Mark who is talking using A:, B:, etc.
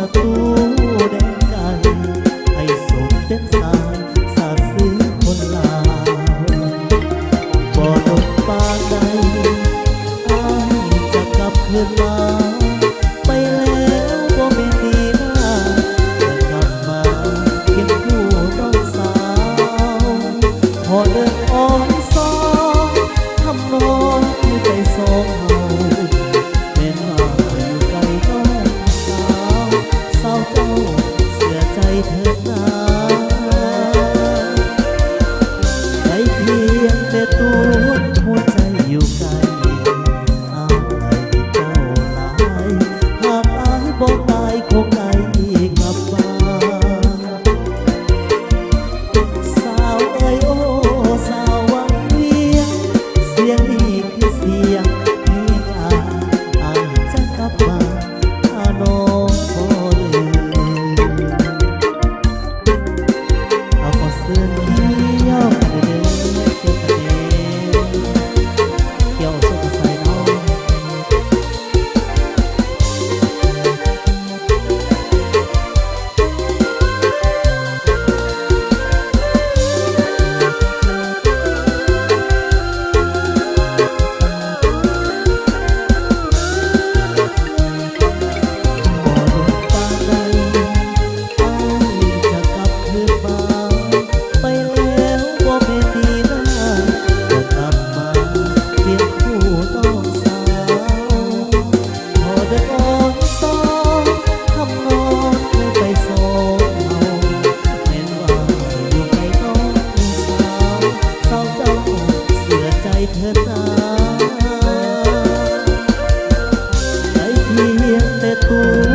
A: ศัตรูแดนไกลให้สมเป็นสายสาดซื้อคนลาวบ่โดนปางใดอายจะกลับคืนมาไปแล้วบ่แม่นดีนะจะกลับมาเคียงคู่น้องสาวพอเดินอ้อมซ้อนทำนองที่ไปสองเฮาเป็นว่าอยู่ไกลน้องสาวสาวเจ้าเสียใจเถิดนะใจเพียงแต่ตัวหัวใจอยู่ไกลอายเจ้าหลายหากอายบ่ตายคงได้กลับบ้านสาวเอ้ยโอ้สาววังเวียงเสียงนี้คือเสียงเพลงอายจะกลับมาถ้าน้องบ่ลืมเอาขอเสื้อเที่ยวกันเด้อเที่ยวกันเด้อเที่ยวสุขใส่น้องบ่โดนปานใดอายจะกลับคืนมาไปแล้วบ่แม่นดีนะจะกลับมาเคียงคู่น้องสาวพอเดินอ้อมซ้อนทำนองให้ไปสองเฮาแม่นว่าอยู่ไกลน้องสาวสาวเจ้าเสียใจเถิดนะใจเพียงแต่ตัว